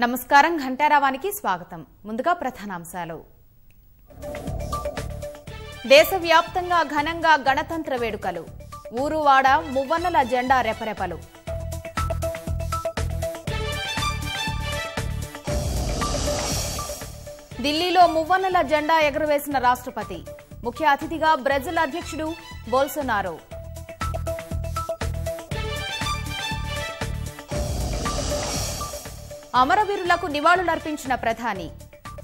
నమస్కారం ఘంటారావానికి స్వాగతం. ముందుగా ప్రధానాంశాలు. దేశవ్యాప్తంగా ఘనంగా గణతంత్ర వేడుకలు. ఊరువాడ మువ్వన్నెల జెండా రెపరెపలు. ఢిల్లీలో మువ్వన్నెల జెండా ఎగురవేసిన రాష్ట్రపతి. ముఖ్య అతిథిగా బ్రెజిల్ అధ్యక్షుడు బోల్సోనారో. అమరవీరులకు నివాళులర్పించిన ప్రధాని.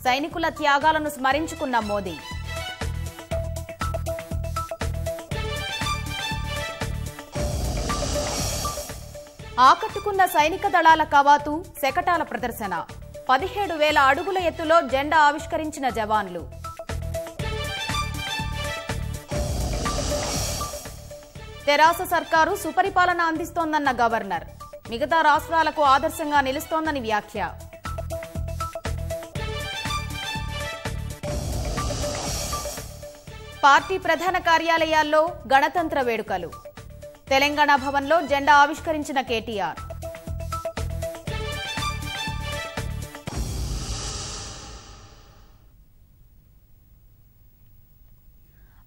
సైనికుల త్యాగాలను స్మరించుకున్న మోదీ. ఆకట్టుకున్న సైనిక దళాల కవాతు, శకటాల ప్రదర్శన. 17,000 అడుగుల ఎత్తులో జెండా ఆవిష్కరించిన జవాన్లు. తెరాస సర్కారు సుపరిపాలన అందిస్తోందన్న గవర్నర్. మిగతా రాష్ట్రాలకు ఆదర్శంగా నిలుస్తోందని వ్యాఖ్య. పార్టీ ప్రధాన కార్యాలయాల్లో గణతంత్ర వేడుకలు. తెలంగాణ భవన్లో జెండా ఆవిష్కరించిన కేటీఆర్.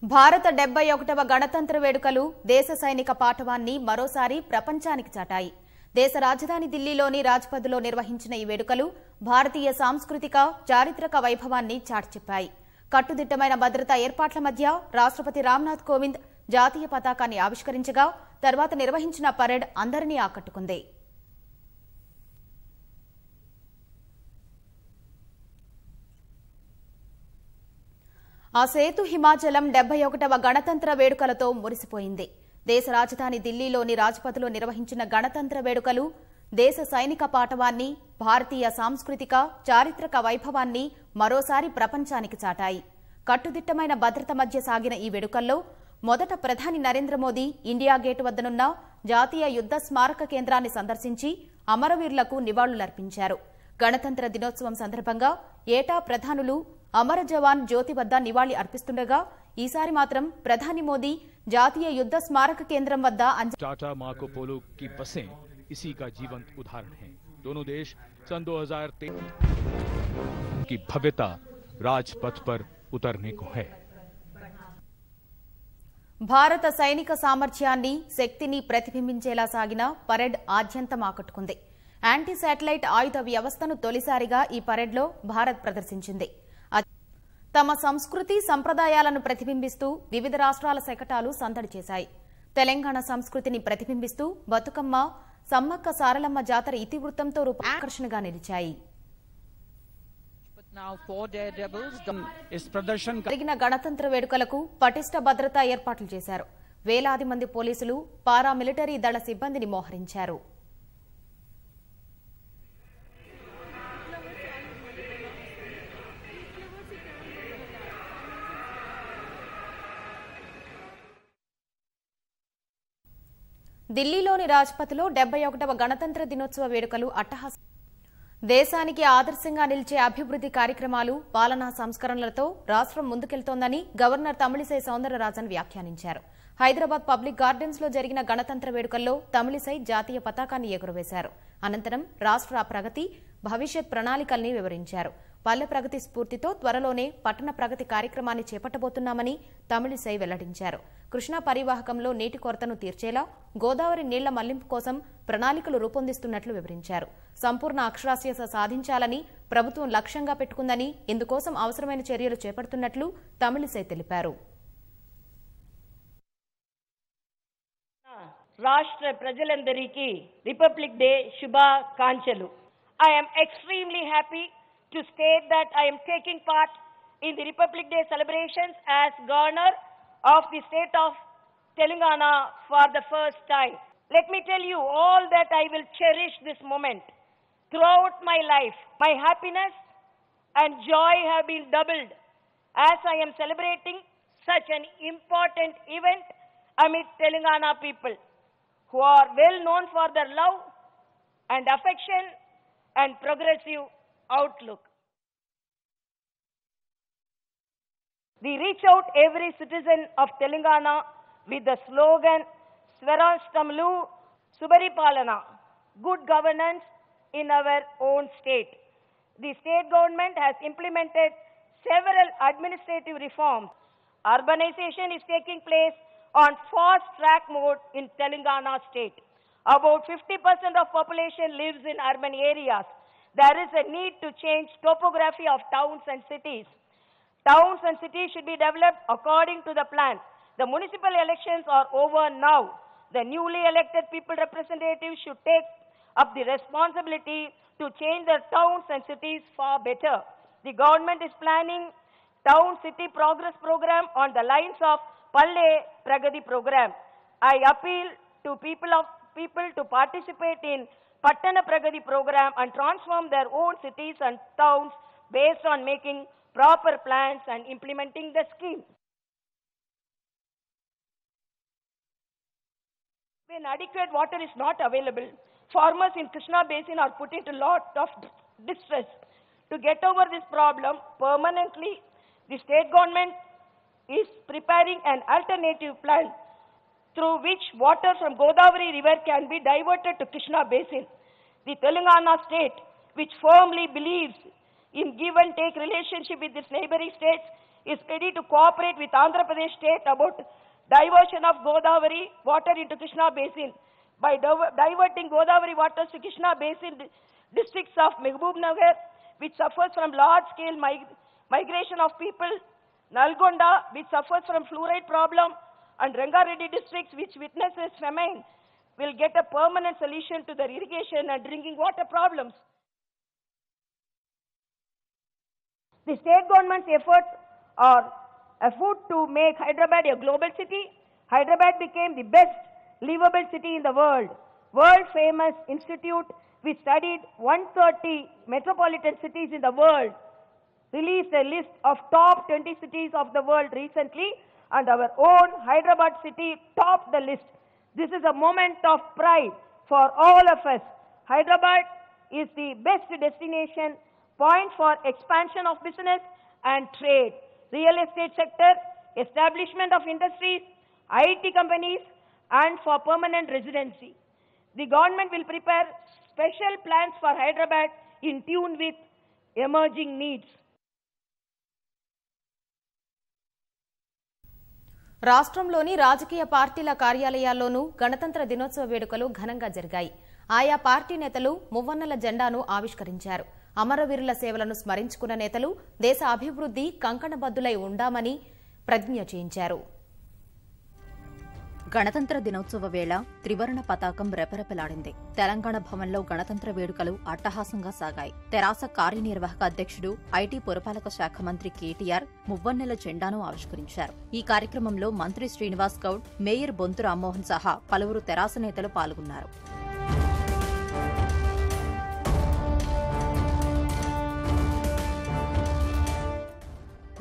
భారత 71వ గణతంత్ర వేడుకలు దేశ సైనిక పాటవాన్ని మరోసారి ప్రపంచానికి చాటాయి. దేశ రాజధాని ఢిల్లీలోని రాజ్పథ్లో నిర్వహించిన ఈ వేడుకలు భారతీయ సాంస్కృతిక, చారిత్రక వైభవాన్ని చాటిచెప్పాయి. కట్టుదిట్టమైన భద్రతా ఏర్పాట్ల మధ్య రాష్ట్రపతి రామ్నాథ్ కోవింద్ జాతీయ పతాకాన్ని ఆవిష్కరించగా తర్వాత నిర్వహించిన పరేడ్ అందరినీ ఆకట్టుకుంది. ఆ సేతు హిమాచలం 71వ గణతంత్ర వేడుకలతో మురిసిపోయింది. దేశ రాజధాని ఢిల్లీలోని రాజ్పథ్లో నిర్వహించిన గణతంత్ర వేడుకలు దేశ సైనిక పాటవాన్ని, భారతీయ సాంస్కృతిక, చారిత్రక వైభవాన్ని మరోసారి ప్రపంచానికి చాటాయి. కట్టుదిట్టమైన భద్రత మధ్య సాగిన ఈ వేడుకల్లో మొదట ప్రధాని నరేంద్ర మోదీ ఇండియా గేట్ వద్దనున్న జాతీయ యుద్ద స్మారక కేంద్రాన్ని సందర్శించి అమరవీరులకు నివాళులర్పించారు. గణతంత్ర దినోత్సవం సందర్భంగా ఏటా ప్రధానులు అమర జవాన్ జ్యోతి వద్ద నివాళి అర్పిస్తుండగా ఈసారి మాత్రం ప్రధాని మోదీ జాతీయ యుద్ద స్మారక కేంద్రం వద్ద टाटा मार्को पोलो की बसें इसी का जीवंत उदाहरण हैं। दोनों देश सन 2013 की भव्यता राजपथ पर उतरने को है. భారత సైనిక సామర్థ్యాన్ని, శక్తిని ప్రతిబింబించేలా సాగిన పరేడ్ ఆద్యంతం ఆకట్టుకుంది. యాంటీ శాటిలైట్ ఆయుధ వ్యవస్థను తొలిసారిగా ఈ పరేడ్లో భారత్ ప్రదర్శించింది. తమ సంస్కృతి, సంప్రదాయాలను ప్రతిబింబిస్తూ వివిధ రాష్ట్రాల శకటాలు సందడి చేశాయి. తెలంగాణ సంస్కృతిని ప్రతిబింబిస్తూ బతుకమ్మ, సమ్మక్క సారలమ్మ జాతర ఇతివృత్తంతో ఆకర్షణగా నిలిచాయి. జరిగిన గణతంత్ర వేడుకలకు పటిష్ట భద్రతా ఏర్పాట్లు చేశారు. వేలాది మంది పోలీసులు, పారామిలిటరీ దళ సిబ్బందిని మోహరించారు. ఢిల్లీలోని రాజ్పథ్లో 71వ గణతంత్ర దినోత్సవ వేడుకలు అట్టహాసం. దేశానికి ఆదర్శంగా నిలిచే అభివృద్ది కార్యక్రమాలు, పాలనా సంస్కరణలతో రాష్ట్రం ముందుకెళ్తోందని గవర్నర్ తమిళిసై సౌందరరాజన్ వ్యాఖ్యానించారు. హైదరాబాద్ పబ్లిక్ గార్డెన్స్ లో జరిగిన గణతంత్ర వేడుకల్లో తమిళిసై జాతీయ పతాకాన్ని ఎగురవేశారు. అనంతరం రాష్ట్ర ప్రగతి, భవిష్యత్ ప్రణాళికల్ని వివరించారు. పల్లె ప్రగతి స్ఫూర్తితో త్వరలోనే పట్టణ ప్రగతి కార్యక్రమాన్ని చేపట్టబోతున్నామని తమిళిసై వెల్లడించారు. కృష్ణా పరివాహకంలో నీటి కొరతను తీర్చేలా గోదావరి నీళ్ల మళ్లింపు కోసం ప్రణాళికలు రూపొందిస్తున్నట్లు వివరించారు. సంపూర్ణ అక్షరాస్యత సాధించాలని ప్రభుత్వం లక్ష్యంగా పెట్టుకుందని, ఇందుకోసం అవసరమైన చర్యలు చేపడుతున్నట్లు తమిళిసై తెలిపారు. రాష్ట్ర ప్రజలందరికీ రిపబ్లిక్ డే శుభాకాంక్షలు. I am extremely happy to state that I am taking part in the Republic Day celebrations as governor of the state of Telangana for the first time. Let me tell you all that I will cherish this moment. Throughout my life, my happiness and joy have been doubled as I am celebrating such an important event amid Telangana people who are well known for their love and affection and progressive outlook. We reach out every citizen of Telangana with the slogan Swarashtamlu Subaripalana, good governance in our own state. The state government has implemented several administrative reforms. Urbanization is taking place on fast track mode in Telangana state. About 50% of population lives in urban areas. There is a need to change topography of towns and cities. Towns and cities should be developed according to the plan. The municipal elections are over now. The newly elected people representatives should take up the responsibility to change their towns and cities far better. The government is planning Town City Progress Program on the lines of Palle Pragati Program. I appeal to people to participate in Pattana Pragati Program and transform their own cities and towns based on making proper plans and implementing the scheme. When adequate water is not available, farmers in Krishna Basin are put into a lot of distress. To get over this problem permanently, the state government is preparing an alternative plan through which water from Godavari river can be diverted to Krishna Basin. The Telangana state, which firmly believes in give and take relationship with its neighboring states, is ready to cooperate with Andhra Pradesh state about diversion of Godavari water into Krishna Basin. By diverting Godavari waters to Krishna Basin districts of Mehboob-Nagar, which suffers from large-scale migration of people, Nalgonda, which suffers from fluoride problem, and Rangareddy districts, which witnesses famine, will get a permanent solution to their irrigation and drinking water problems. The state government's efforts are afoot to make Hyderabad a global city. Hyderabad became the best livable city in the world. World-famous institute which studied 130 metropolitan cities in the world released a list of top 20 cities of the world recently, and our own Hyderabad city topped the list. This is a moment of pride for all of us. Hyderabad is the best destination point for expansion of business and trade, real estate sector, establishment of industries, IT companies, and for permanent residency. The government will prepare special plans for Hyderabad in tune with emerging needs. రాష్ట్రంలోని రాజకీయ పార్టీల కార్యాలయాల్లోనూ గణతంత్ర దినోత్సవ వేడుకలు ఘనంగా జరిగాయి. ఆయా party నేతలు మువ్వన్నెల జెండాను ఆవిష్కరించారు. అమరవీరుల సేవలను స్మరించుకున్న నేతలు దేశ అభివృద్ధి కంకణబద్దులై ఉండామని ప్రతిజ్ఞ చేయించారు. గణతంత్ర దినోత్సవ వేళ త్రివర్ణ పతాకం రెపరెపలాడింది. తెలంగాణ భవన్లో గణతంత్ర వేడుకలు అట్టహాసంగా సాగాయి. తెరాస కార్యనిర్వాహక అధ్యక్షుడు ఐటీ పురపాలక శాఖ మంత్రి కేటీఆర్ మువ్వన్నెల జెండాను ఆవిష్కరించారు. ఈ కార్యక్రమంలో మంత్రి శ్రీనివాస్ గౌడ్, మేయర్ బొంతు రామ్మోహన్ సహా పలువురు తెరాస నేతలు పాల్గొన్నారు.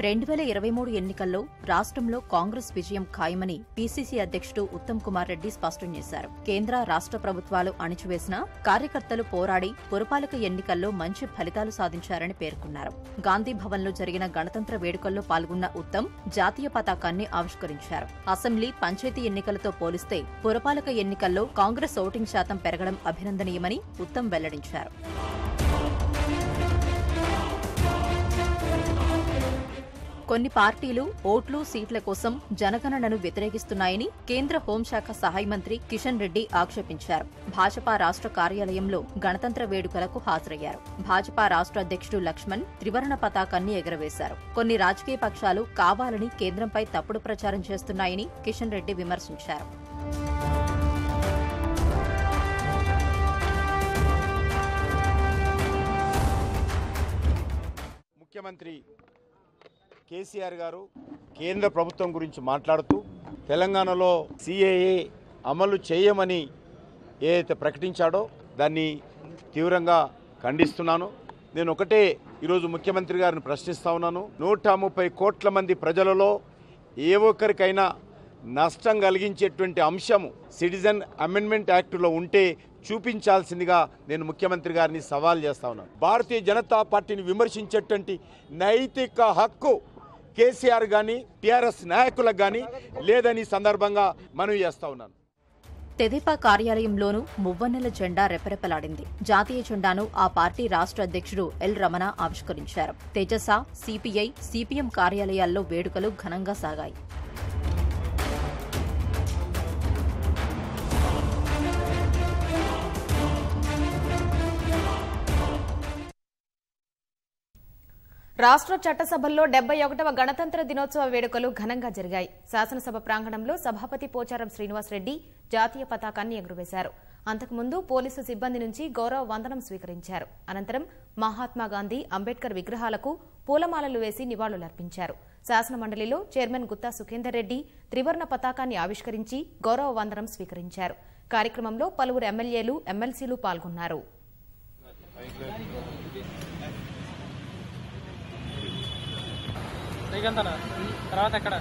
2023 ఎన్నికల్లో రాష్ట్రంలో కాంగ్రెస్ విజయం ఖాయమని పీసీసీ అధ్యక్షుడు ఉత్తమ్ కుమార్ రెడ్డి స్పష్టం చేశారు. కేంద్ర రాష్ట్ర ప్రభుత్వాలు అణిచివేసినా కార్యకర్తలు పోరాడి పురపాలక ఎన్నికల్లో మంచి ఫలితాలు సాధించారని పేర్కొన్నారు. గాంధీ భవన్లో జరిగిన గణతంత్ర వేడుకల్లో పాల్గొన్న ఉత్తమ్ జాతీయ పతాకాన్ని ఆవిష్కరించారు. అసెంబ్లీ, పంచాయతీ ఎన్నికలతో పోలిస్తే పురపాలక ఎన్నికల్లో కాంగ్రెస్ ఓటింగ్ శాతం పెరగడం అభినందనీయమని ఉత్తమ్ వెల్లడించారు. కొన్ని పార్టీలు ఓట్లు, సీట్ల కోసం జనగణనను వ్యతిరేకిస్తున్నాయని కేంద్ర హోంశాఖ సహాయ మంత్రి కిషన్ రెడ్డి ఆక్షేపించారు. భాజపా రాష్ట్ర కార్యాలయంలో గణతంత్ర వేడుకలకు హాజరయ్యారు. భాజపా రాష్ట్ర అధ్యక్షుడు లక్ష్మణ్ త్రివర్ణ పతాకాన్ని ఎగురవేశారు. కొన్ని రాజకీయ పక్షాలు కావాలని కేంద్రంపై తప్పుడు ప్రచారం చేస్తున్నాయని కిషన్ రెడ్డి విమర్శించారు. ముఖ్యమంత్రి కేసీఆర్ గారు కేంద్ర ప్రభుత్వం గురించి మాట్లాడుతూ తెలంగాణలో సిఏఏ అమలు చేయమని ఏదైతే ప్రకటించాడో దాన్ని తీవ్రంగా ఖండిస్తున్నాను. నేను ఒకటే ఈరోజు ముఖ్యమంత్రి గారిని ప్రశ్నిస్తా ఉన్నాను. 130 కోట్ల మంది ప్రజలలో ఏ ఒక్కరికైనా నష్టం కలిగించేటువంటి అంశము సిటిజన్ అమెండ్మెంట్ యాక్టులో ఉంటే చూపించాల్సిందిగా నేను ముఖ్యమంత్రి గారిని సవాల్ చేస్తా ఉన్నాను. భారతీయ జనతా పార్టీని విమర్శించేటువంటి నైతిక హక్కు కేసీఆర్ గాని టీఆర్ఎస్ నాయకులకు గాని లేదని సందర్భంగా మనవి చేస్తా ఉన్నాను. తెదేపా కార్యాలయంలోనూ మువ్వన్నెల జెండా రెపరెపలాడింది. జాతీయ జెండాను ఆ పార్టీ రాష్ట్ర అధ్యక్షుడు ఎల్ రమణ ఆవిష్కరించారు. తేజస, సిపిఐ, సిపిఎం కార్యాలయాల్లో వేడుకలు ఘనంగా సాగాయి. రాష్ట్ర చట్టసభల్లో 71వ గణతంత్ర దినోత్సవ వేడుకలు ఘనంగా జరిగాయి. శాసనసభ ప్రాంగణంలో సభాపతి పోచారం శ్రీనివాసరెడ్డి జాతీయ పతాకాన్ని ఎగురవేశారు. అంతకుముందు పోలీసు సిబ్బంది నుంచి గౌరవ వందనం స్వీకరించారు. అనంతరం మహాత్మాగాంధీ, అంబేద్కర్ విగ్రహాలకు పూలమాలలు వేసి నివాళులర్పించారు. శాసనమండలిలో చైర్మన్ గుత్తా సుఖేందర్ రెడ్డి త్రివర్ణ పతాకాన్ని ఆవిష్కరించి గౌరవ వందనం స్వీకరించారు. కార్యక్రమంలో పలువురు ఎమ్మెల్యేలు, ఎమ్మెల్సీలు పాల్గొన్నారు. తర్వాత ఎక్కడ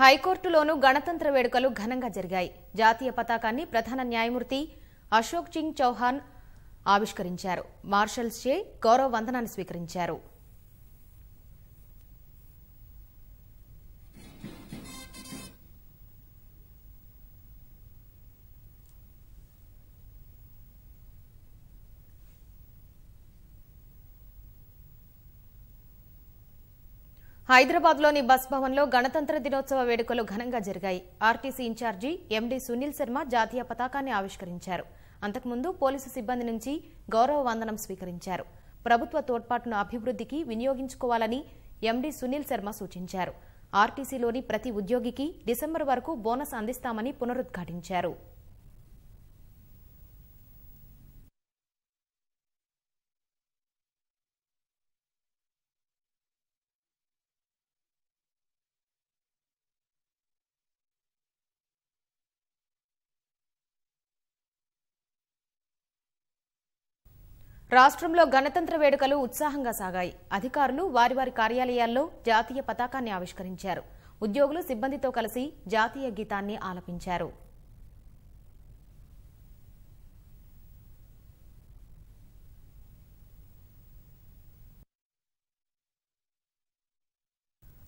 హైకోర్టులోనూ గణతంత్ర వేడుకలు ఘనంగా జరిగాయి. జాతీయ పతాకాన్ని ప్రధాన న్యాయమూర్తి అశోక్ సింగ్ చౌహాన్ ఆవిష్కరించారు. మార్షల్స్ చే గౌరవ వందనాన్ని స్వీకరించారు. హైదరాబాద్లోని బస్ భవన్లో గణతంత్ర దినోత్సవ వేడుకలు ఘనంగా జరిగాయి. RTC incharge MD Sunil Sharma జాతీయ పతాకాన్ని ఆవిష్కరించారు. అంతకుముందు పోలీసు సిబ్బంది నుంచి గౌరవ వందనం స్వీకరించారు. ప్రభుత్వ తోడ్పాటును అభివృద్ధికి వినియోగించుకోవాలని ఎండీ సునీల్ శర్మ సూచించారు. ఆర్టీసీలోని ప్రతి ఉద్యోగికి డిసెంబర్ వరకు బోనస్ అందిస్తామని పునరుద్ఘాటించారు. రాష్ట్రంలో గణతంత్ర వేడుకలు ఉత్సాహంగా సాగాయి. అధికారులు వారి వారి కార్యాలయాల్లో జాతీయ పతాకాన్ని ఆవిష్కరించారు. ఉద్యోగులు సిబ్బందితో కలిసి జాతీయ గీతాన్ని ఆలపించారు.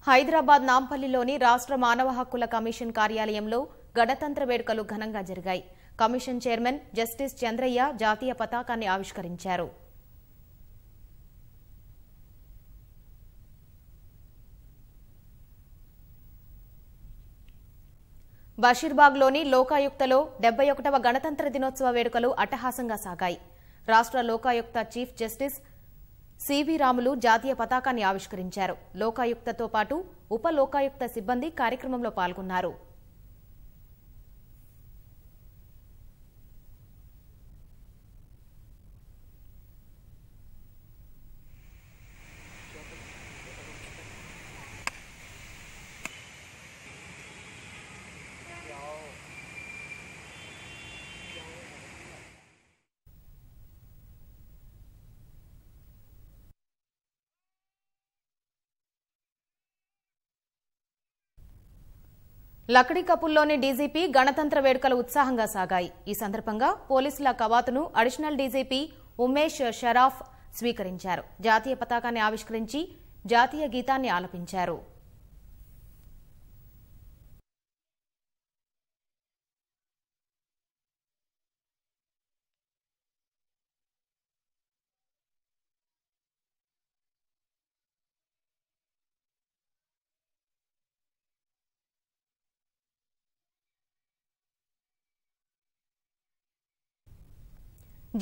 హైదరాబాద్ నాంపల్లిలోని రాష్ట్ర మానవ హక్కుల కమిషన్ కార్యాలయంలో గణతంత్ర వేడుకలు ఘనంగా జరిగాయి. కమిషన్ చైర్మన్ జస్టిస్ చంద్రయ్య జాతీయ పతాకాన్ని ఆవిష్కరించారు. బషీర్బాగ్లోని లోకాయుక్తలో 71వ గణతంత్ర దినోత్సవ వేడుకలు అట్టహాసంగా సాగాయి. రాష్ట్ర Lokayukta chief justice C V Ramulu జాతీయ పతాకాన్ని ఆవిష్కరించారు. లోకాయుక్తతో పాటు ఉప లోకాయుక్త సిబ్బంది కార్యక్రమంలో పాల్గొన్నారు. లక్డీకపుల్లోని డీజీపీ గణతంత్ర వేడుకలు ఉత్సాహంగా సాగాయి. ఈ సందర్భంగా పోలీసుల కవాతును అడిషనల్ డీజీపీ ఉమేష్ షరాఫ్ స్వీకరించారు. జాతీయ పతాకాన్ని ఆవిష్కరించి జాతీయ గీతాన్ని ఆలపించారు.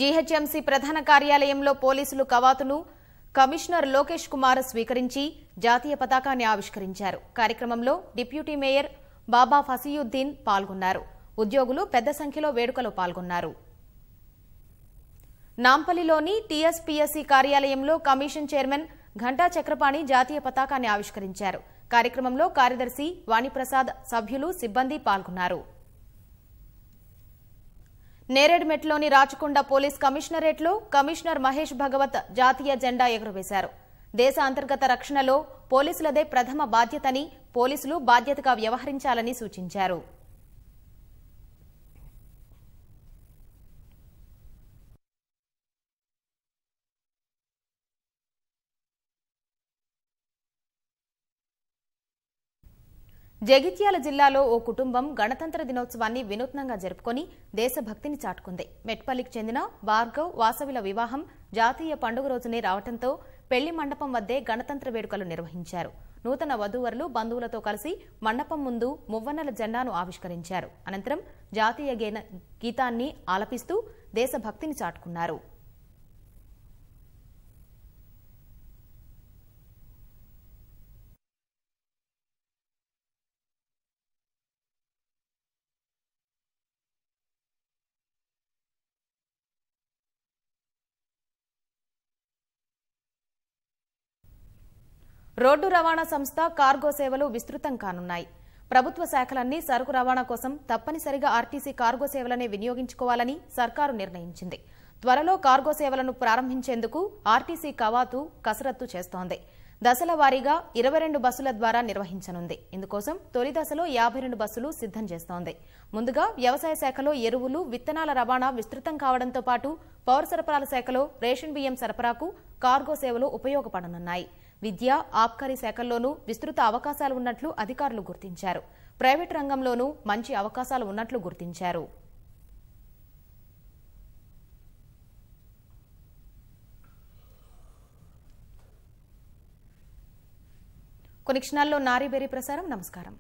జీహెచ్ఎంసీ ప్రధాన కార్యాలయంలో పోలీసులు కవాతును కమిషనర్ లోకేష్ కుమార్ స్వీకరించి జాతీయ పతాకాన్ని ఆవిష్కరించారు. కార్యక్రమంలో డిప్యూటీ మేయర్ బాబా ఫసియుద్దీన్ పాల్గొన్నారు. ఉద్యోగులు పెద్ద సంఖ్యలో వేడుకలో పాల్గొన్నారు. నాంపల్లిలోని టీఎస్పీఎస్సీ కార్యాలయంలో కమిషన్ చైర్మన్ ఘంటా చక్రపాణి జాతీయ పతాకాన్ని ఆవిష్కరించారు. కార్యక్రమంలో కార్యదర్శి వాణిప్రసాద్, సభ్యులు, సిబ్బంది పాల్గొన్నారు. నేరేడ్మెట్లోని రాచకొండ పోలీస్ కమిషనరేట్లో కమిషనర్ మహేష్ భగవత్ జాతీయ జెండా ఎగురవేశారు. దేశ అంతర్గత రక్షణలో పోలీసులదే ప్రథమ బాధ్యతని, పోలీసులు బాధ్యతగా వ్యవహరించాలని సూచించారు. జగిత్యాల జిల్లాలో ఓ కుటుంబం గణతంత్ర దినోత్సవాన్ని వినూత్నంగా జరుపుకుని దేశభక్తిని చాటుకుంది. మెట్పల్లికి చెందిన భార్గవ్, వాసవిల వివాహం జాతీయ పండుగ రోజునే రావడంతో పెళ్లి మండపం వద్దే గణతంత్ర వేడుకలు నిర్వహించారు. నూతన వధూవరులు బంధువులతో కలిసి మండపం ముందు మువ్వన్నెల జెండాను ఆవిష్కరించారు. అనంతరం జాతీయ గీతాన్ని ఆలపిస్తూ దేశభక్తిని చాటుకున్నారు. రోడ్డు రవాణా సంస్థ కార్గో సేవలు విస్తృతం కానున్నాయి. ప్రభుత్వ శాఖలన్నీ సరుకు రవాణా కోసం తప్పనిసరిగా ఆర్టీసీ కార్గో సేవలనే వినియోగించుకోవాలని సర్కారు నిర్ణయించింది. త్వరలో కార్గో సేవలను ప్రారంభించేందుకు ఆర్టీసీ కవాతు కసరత్తు చేస్తోంది. దశల వారీగా 22 బస్సుల ద్వారా నిర్వహించనుంది. ఇందుకోసం తొలి దశలో 52 బస్సులు సిద్దం చేస్తోంది. ముందుగా వ్యవసాయ శాఖలో ఎరువులు, విత్తనాల రవాణా విస్తృతం కావడంతో పాటు పౌర సరఫరాల శాఖలో రేషన్ బియ్యం సరఫరాకు కార్గో సేవలు ఉపయోగపడనున్నాయి. విద్య, ఆబ్కారీ శాఖల్లోనూ విస్తృత అవకాశాలు ఉన్నట్లు అధికారులు గుర్తించారు. ప్రైవేటు రంగంలోనూ మంచి అవకాశాలు ఉన్నట్లు గుర్తించారు. కొన్ని క్షణాల్లో నారీబేరీ ప్రసారం. నమస్కారం.